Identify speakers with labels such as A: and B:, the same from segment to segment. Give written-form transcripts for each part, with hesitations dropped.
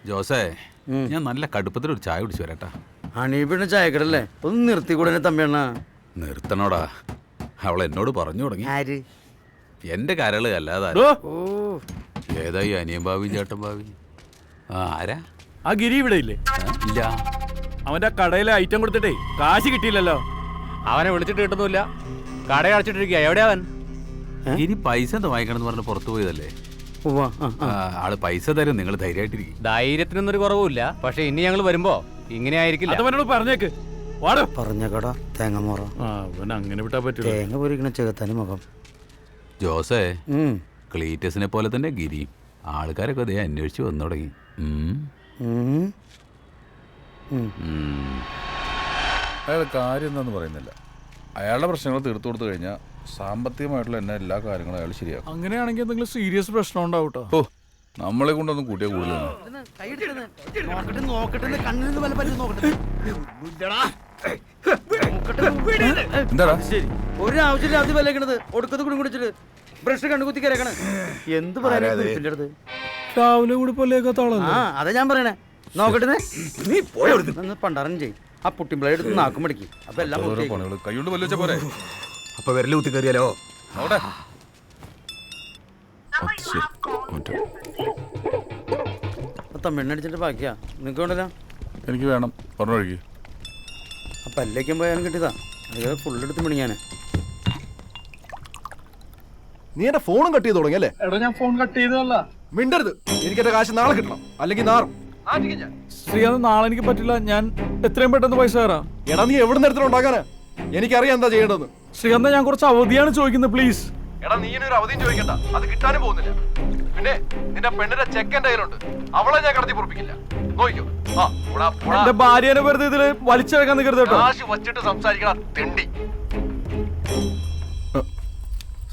A: ജോസേ, ഞാൻ നല്ല കടുപ്പത്തിൽ ഒരു ചായ കുടിച്ചു വരാട്ടാ.
B: ഹണീബിന്റെ ചായക്കടല്ലേ, ഒന്ന് നിർത്തിക്കൂടെ തമ്മിയണ്ണ?
A: നിർത്തണോടാ, അവൾ എന്നോട് പറഞ്ഞു തുടങ്ങി.
B: ആര്?
A: എന്റെ കരള് അല്ലാതെ
B: ഓ,
A: ഏതായി അനിയൻ ഭാവി ചേട്ടൻ ഭാവി? ആരാ
C: ആ ഗിരി ഇവിടെ ഇല്ലേ?
A: ഇല്ല.
C: അവന്റെ കടയിലെ ഐറ്റം കൊടുത്തിട്ടേ കാശ് കിട്ടിയില്ലല്ലോ.
D: അവനെ വിളിച്ചിട്ട് കിട്ടുന്നില്ല, കട അടച്ചിട്ടിരിക്കുക. എവിടെയാ അവൻ?
A: ഇനി പൈസ എന്താ വാങ്ങിക്കണമെന്ന് പറഞ്ഞ് പുറത്തു പോയതല്ലേ.
B: ഉവ്വ,
A: ആള് പൈസ തരും, നിങ്ങൾ ധൈര്യമായിട്ടിരിക്കും.
D: ധൈര്യത്തിനൊന്നും ഒരു കുറവുമില്ല. പക്ഷെ ഇനി ഞങ്ങൾ വരുമ്പോ ഇങ്ങനെ ആയിരിക്കില്ല.
C: അതവനോട് പറഞ്ഞേക്ക്. വാടോ.
B: പറഞ്ഞ കട തേങ്ങ മോറ.
C: അവൻ അങ്ങനെ വിട്ടാ പറ്റൂല.
B: തേങ്ങ പൊരിക്കണ ചെകുത്താനും മുഖം.
A: ജോസേ, ക്ലീറ്റസിനെ പോലെ തന്നെ ഗിരി. ആൾക്കാരൊക്കെ അതേ അന്വേഷിച്ച് വന്നു തുടങ്ങി.
E: അയാൾ കാര്യം എന്താന്ന് പറയുന്നില്ല. അയാളുടെ പ്രശ്നങ്ങൾ തീർത്തു കൊടുത്തു കഴിഞ്ഞാൽ സാമ്പത്തികമായിട്ടുള്ള എല്ലാ കാര്യങ്ങളും അയാൾ ശരിയാക്കും.
C: അങ്ങനെയാണെങ്കിൽ എന്തെങ്കിലും സീരിയസ് പ്രശ്നം ഉണ്ടാവൂട്ടോ.
E: ഓ, നമ്മളെ കൊണ്ടൊന്നും കൂട്ടിയാൽ കൂടുതലാണ്. എന്താടാ
B: ഒരു ആവശ്യമില്ല അത് വിലക്കണത്. ഒടുക്കത്ത് കുടി കുടിച്ചിട്ട് ബ്രഷ് കണ്ണു കുത്തി കരക്കണ. എന്ത് പറയാ അടുത്ത്
C: രാവിലെ കൂടി പൊല്ലേക്കാത്തോളം.
B: അതാ ഞാൻ പറയണേ. നോക്കട്ടെ, നീ പോയി പണ്ടാറൻ ചെയ്യും. ആ പുട്ടിമ്പിള എടുത്ത് നാക്കും മടിക്കും. അപ്പൊ എല്ലാം
E: പണികൾ കൈകൊണ്ട് വല്ല പോലെ.
F: അപ്പൊ വിരല് കുത്തി കയറിയാലോ?
B: തമ്മിണ്ണടിച്ചിട്ട് ബാക്കിയാ നിനക്ക് വേണ്ടല്ലോ.
E: എനിക്ക് വേണം, പറഞ്ഞു ഒഴുകി.
B: അപ്പൊ എല്ലേക്കും പോയാലും കിട്ടിയതാ. അത് ഫുള്ളെടുത്ത് മിണിഞ്ഞാനെ.
F: നീ എന്റെ ഫോണും കട്ട് ചെയ്ത് തുടങ്ങിയല്ലേ?
C: എടാ, ഞാൻ ഫോൺ കട്ട് ചെയ്തതല്ല.
F: മിണ്ടരുത്. എനിക്ക് എന്റെ കാശ് നാളെ കിട്ടണം, അല്ലെങ്കിൽ നാറും.
C: ശ്രീകാന്ത്, നാളെ എനിക്ക് പറ്റില്ല. ഞാൻ എത്രയും പെട്ടെന്ന് പൈസ തരാം.
F: എടാ, നീ എവിടെ നേരത്തിൽ ഉണ്ടാക്കാനാ? എനിക്കറിയാം എന്താ ചെയ്യേണ്ടതെന്ന്.
C: ശ്രീകാന്ത്, ഞാൻ കുറച്ച് അവധിയാണ് ചോദിക്കുന്നത്, പ്ലീസ്.
F: എടാ, നീ ഒരു അവധിയും ചോദിക്കണ്ട, അത് കിട്ടാനും പോകുന്നില്ല. പിന്നെ നിന്റെ പെണ്ണിന്റെ ചെക്കൻ്റെ കയ്യിലുണ്ട്, അവളെ ഞാൻ കടത്തി പൊറപ്പിക്കില്ല. നോക്കിയോ?
C: എന്റെ ഭാര്യനെ വെറുതെ ഇതില് വലിച്ചെടുക്കാൻ നിൽക്കരുത് കേട്ടോ.
F: കാശ് വച്ചിട്ട് സംസാരിക്കണ തെണ്ടി.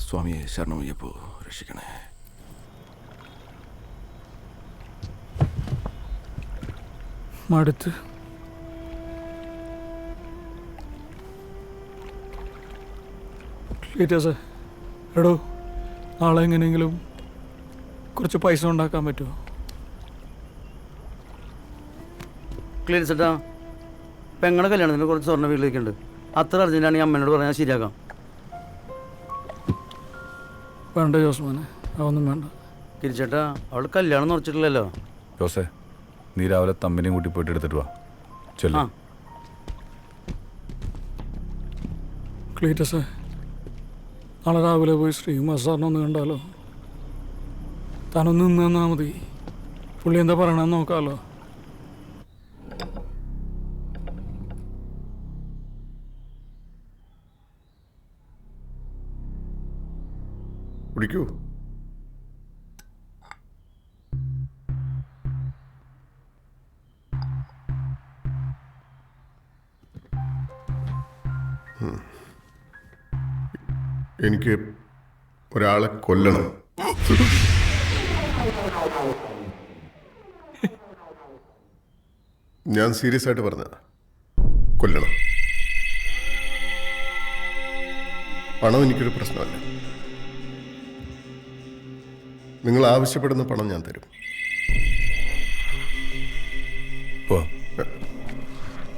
F: സ്വാമിയെ ശരണമയ്യപ്പോ, രക്ഷിക്കണേ.
C: മടുത്ത്. എടോ, നാളെ എങ്ങനെയെങ്കിലും കുറച്ച് പൈസ ഉണ്ടാക്കാൻ പറ്റുമോ?
B: ക്ലിയർ സെറ്റാ. പെങ്ങളുടെ കല്യാണത്തിന് കുറച്ച് സ്വർണ്ണ വീട്ടിലേക്കുണ്ട്. അത്ര അർജന്റാണെങ്കിൽ അമ്മേനോട് പറഞ്ഞാൽ ശരിയാക്കാം.
C: വേണ്ട ജോസ്മാനെ, അതൊന്നും വേണ്ട.
B: തിരിച്ചേട്ടാ, അവൾ കല്യാണം ഉറച്ചിട്ടില്ലല്ലോ.
E: ജോസേ, നീ രാവിലെ തമ്മിനെയും കൂട്ടി പോയിട്ട് എടുത്തിട്ട് വാ. ചെല്ലു.
C: ക്ലീറ്റസേ, നാളെ രാവിലെ പോയി ശ്രീകുമാർ സാറിനെ ഒന്ന് കണ്ടാലോ? താനൊന്ന് നിന്ന് തന്നാൽ മതി. പുള്ളി എന്താ പറയണമെന്ന് നോക്കാമല്ലോ.
E: കുടിക്കൂ.
G: എനിക്ക് ഒരാളെ കൊല്ലണം. ഞാൻ സീരിയസ് ആയിട്ട് പറഞ്ഞ കൊല്ലണം. പണം എനിക്കൊരു പ്രശ്നമല്ല. നിങ്ങൾ ആവശ്യപ്പെടുന്ന പണം ഞാൻ തരും.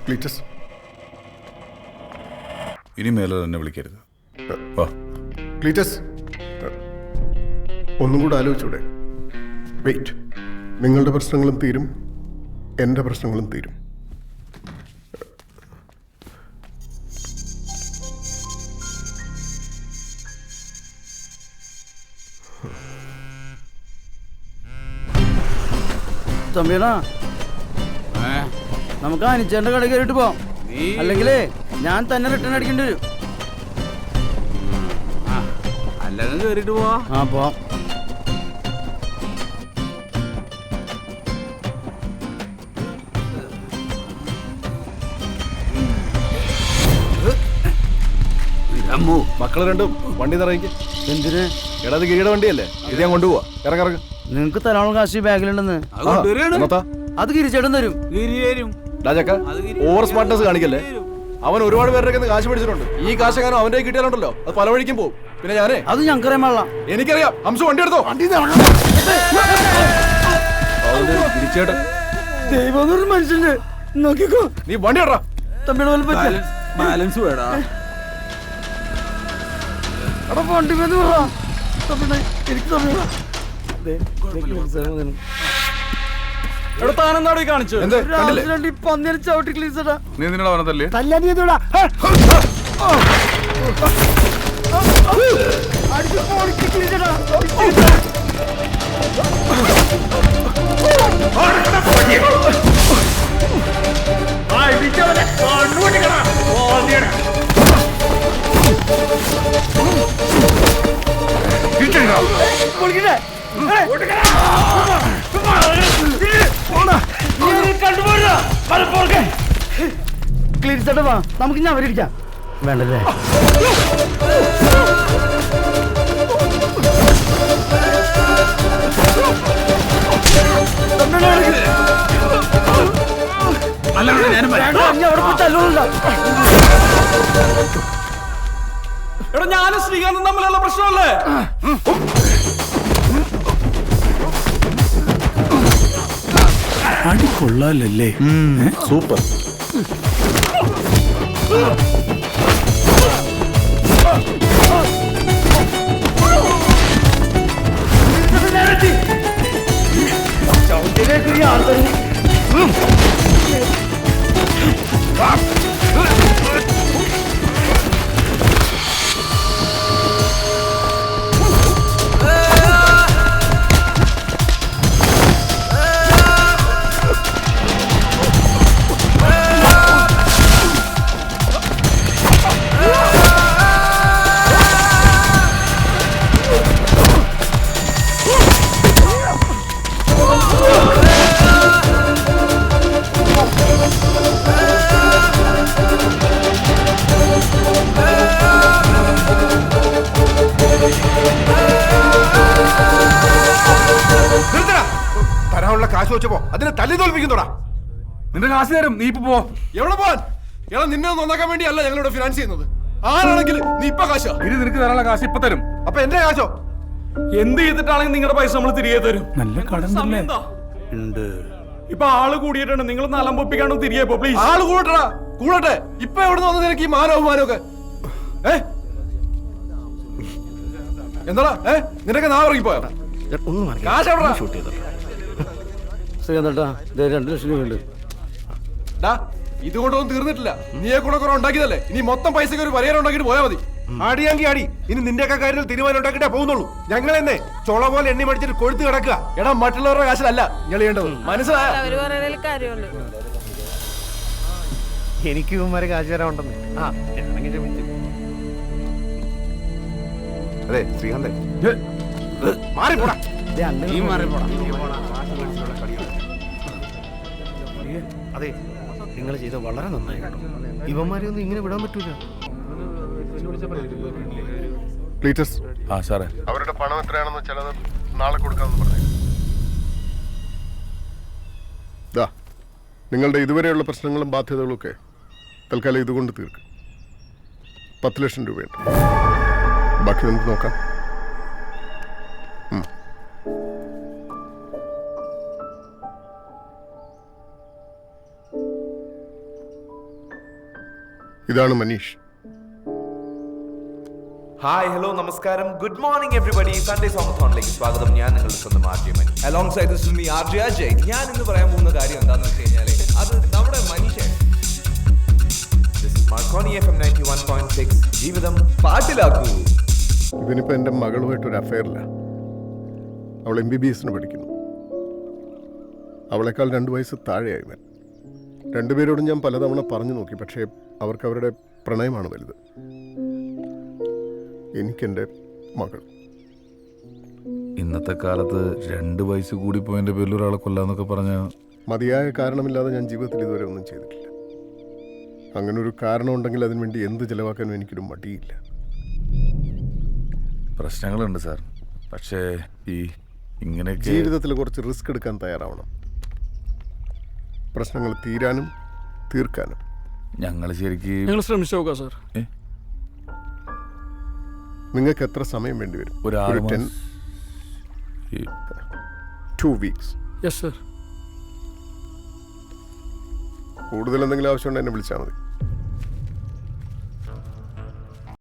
G: ക്ലീറ്റസ്,
E: ഇനി മേലെ തന്നെ വിളിക്കരുത്.
G: ക്ലീറ്റസ്, ഒന്നും കൂടെ ആലോചിച്ചൂടെ? വെയിറ്റ്. നിങ്ങളുടെ പ്രശ്നങ്ങളും തീരും, എൻ്റെ പ്രശ്നങ്ങളും തീരും.
B: തമ്പിയണ, നമുക്ക് അനിച്ചേന്റെ കട കയറിയിട്ട് പോവാം. അല്ലെങ്കിലേ ഞാൻ തന്നെ റിട്ടേൺ അടിക്കേണ്ടി വരും.
A: അല്ലെങ്കിൽ കയറിയിട്ട് പോവാ.
B: പോവാം.
F: മക്കള് രണ്ടും വണ്ടി നിറയിക്ക്.
B: എന്തിന്?
F: എടാ, അത് ഗിരിയുടെ വണ്ടിയല്ലേ, ഇത് ഞാൻ കൊണ്ടുപോവാ. ഇറങ്ങിറങ്ങ്.
B: നിങ്ങക്ക് തരാനുള്ള കാശ് ബാഗിലുണ്ടെന്ന്. അത് ഗിരിച്ചേട്ടൻ തരും.
F: ഓവർ സ്മാർട്ട്നെസ് കാണിക്കല്ലേ. അവൻ ഒരുപാട് പേരുടെ കാശ് മേടിച്ചിട്ടുണ്ട്. ഈ കാശെങ്ങാനും അവന്റെ കിട്ടിയാലുണ്ടല്ലോ, അത് പല വഴിക്കും പോകും. പിന്നെ ഞാനേ,
B: അത് ഞങ്ങൾക്കറിയാൻ പാടില്ല.
F: എനിക്കറിയാം. ഹംസു, വണ്ടി എടുത്തോ. തിരിച്ചേട്ടൻ
B: ദൈവം എന്നൊരു മനുഷ്യന് നോക്കിക്കോ.
F: നീ വണ്ടി ഇടറാ.
B: തമ്മിയുടെ പോലെ പറ്റില്ല.
C: ബാലൻസ് വേടാ.
B: എടാ വണ്ടി വേന്ന് പറ. തമ്മിടെ എനിക്ക് തമ്മിടാ.
C: എടാ താനെന്താടോ ഈ കാണിച്ചു?
F: എന്ത് കണ്ടില്ലേ?
B: പന്നിനെ ചവിട്ടി ക്ലീൻസടാ.
E: നീ നിന്നോട് പറഞ്ഞതല്ലേ
B: ക്ലീൻസടാ വാ, നമുക്ക് ഞാൻ അവരിക്കാം. വേണ്ടല്ലേ?
C: എടാ ഞാനും ശ്രീകാന്തും തമ്മിലുള്ള പ്രശ്നമല്ലേ?
H: അടി കൊള്ളാലല്ലേ? സൂപ്പർ.
F: തരാനുള്ള കാശ് വെച്ചപ്പോ അതിനെ തല്ലി തോൽപ്പിക്കുന്നോടാ.
E: നിന്റെ കാശ് തരും, നീ ഇപ്പൊ പോ.
F: എവിടെ പോവാൻ? എടാ നിന്നെ നന്നാക്കാൻ വേണ്ടിയല്ല ഞങ്ങളിവിടെ ഫിനാൻസ് ചെയ്യുന്നത്. ആരാണെങ്കിലും നീ ഇപ്പൊ കാശാ.
E: ഇനി നിനക്ക് തരാനുള്ള കാശ് ഇപ്പൊ തരും.
F: അപ്പൊ എന്റെ കാശോ?
C: എന്ത് ചെയ്തിട്ടാണെങ്കിൽ നിങ്ങളുടെ പൈസ നമ്മൾ തിരികെ തരും.
H: നല്ല കടം
C: സമയം എന്താ? ഇപ്പൊ ആള് കൂടിയിട്ടുണ്ട്. നിങ്ങൾ നലം പൊപ്പിക്കാണോ തിരികെ പോ പ്ലീസ്.
F: ആള് കൂടട്ടാ, കൂടട്ടെ. ഇപ്പൊ എവിടെ വന്നത് നിനക്ക് ഈ മാനവമാനമൊക്കെ? എന്താടാ നിനക്ക് നാ ഇറങ്ങിപ്പോയോ? കാശ് എവിടെടാ?
B: ശ്രീകാന്തേട്ടാ, 2 ലക്ഷം രൂപയുണ്ട്.
F: ഇതുകൊണ്ടൊന്നും തീർന്നിട്ടില്ല. നീയെ കൂടെ കുറെ ഉണ്ടാക്കിയതല്ലേ. ഇനി മൊത്തം പൈസക്ക് ഒരു പരിഹാരം ഉണ്ടാക്കിട്ട് പോയാൽ മതി.
I: ആടിയാങ്കി ആടി. ഇനി നിന്റെയൊക്കെ കാര്യത്തിൽ തീരുമാനം ഉണ്ടാക്കിട്ടേ പോകുന്നുള്ളൂ. ഞങ്ങൾ തന്നെ ചൊള പോലെ എണ്ണി മടിച്ചിട്ട് കൊഴുത്ത് കിടക്കുക.
F: എടാ മറ്റുള്ളവരുടെ കാശിലല്ല നിങ്ങൾ ചെയ്യേണ്ടത്, മനസ്സിലായ?
I: എനിക്ക് ഇവന്മാരെ കാശ് തരാൻ ഉണ്ടെന്ന്. അതെ ശ്രീകാന്തേ, മാറിപ്പോടാ. അതെ, നിങ്ങൾ ചെയ്ത വളരെ നന്നായി കേട്ടോ. ഇവന്മാരെ ഒന്നും ഇങ്ങനെ വിടാൻ പറ്റൂല.
G: ക്ലീറ്റസ്,
E: ആ സാറേ,
G: അവരുടെ പണം എത്രയാണെന്ന് ചിലത് നാളെ കൊടുക്കാമെന്ന് പറഞ്ഞു. ദാ നിങ്ങളുടെ ഇതുവരെയുള്ള പ്രശ്നങ്ങളും ബാധ്യതകളും ഒക്കെ തൽക്കാലം ഇതുകൊണ്ട് തീർക്കും. 10 ലക്ഷം രൂപയുണ്ട്. ബാക്കി നമുക്ക് നോക്കാം. ഇതാണ് മനീഷ്.
J: ഹായ്, ഹലോ, നമസ്കാരം, ഗുഡ് മോർണിംഗ് എവരിബഡി. സൺഡേ സോമത്തോണിലേക്ക് സ്വാഗതം. ഞാൻ നിങ്ങളുടെ സ്വന്തം RJ money. Along side this me RJ Ajay. ഞാൻ ഇന്ന് പറയാൻ പോകുന്ന കാര്യം എന്താണെന്ന് വെച്ച് കഴിഞ്ഞാൽ അത് നമ്മുടെ Manish. This is Marconi FM 91.6. ജീവിതം പാട്ടിലാക്കൂ.
G: ഇവനിപ്പോൾ എൻ്റെ മകളുമായിട്ടൊരു അഫയറില്ല. അവൾ MBBS പഠിക്കുന്നു. അവളെക്കാൾ 2 വയസ്സ് താഴെയായി ഇവൻ. രണ്ടുപേരോടും ഞാൻ പലതവണ പറഞ്ഞു നോക്കി, പക്ഷേ അവർക്ക് അവരുടെ പ്രണയമാണ് വലുത്. എനിക്കെൻ്റെ മകൾ.
E: ഇന്നത്തെ കാലത്ത് 2 വയസ്സ് കൂടി പോയതിന്റെ പേരിൽ ഒരാളെ കൊല്ലാന്നൊക്കെ പറഞ്ഞ
G: മതിയായ കാരണമില്ലാതെ ഞാൻ ജീവിതത്തിൽ ഇതുവരെ ഒന്നും ചെയ്തിട്ടില്ല. അങ്ങനൊരു കാരണം ഉണ്ടെങ്കിൽ അതിനുവേണ്ടി എന്ത് ചിലവാക്കാനും എനിക്കൊരു മടിയില്ല.
E: പ്രശ്നങ്ങളുണ്ട് സാർ, പക്ഷേ ഈ ഇങ്ങനെയൊക്കെ
G: ജീവിതത്തിൽ കുറച്ച് റിസ്ക് എടുക്കാൻ തയ്യാറാവണം. പ്രശ്നങ്ങൾ തീരാനും തീർക്കാനും.
E: ഞങ്ങൾ ശരിക്കും
C: നിങ്ങൾ ശ്രമിച്ചു നോക്കാം സാർ.
G: നിങ്ങൾക്ക് എത്ര സമയം വേണ്ടി വരും?
E: ഒരു
G: 2 വീക്സ്.
C: Yes sir.
G: കൂടുതൽ എന്തെങ്കിലും ആവശ്യമുണ്ടെങ്കിൽ എന്നെ വിളിച്ചാൽ മതി.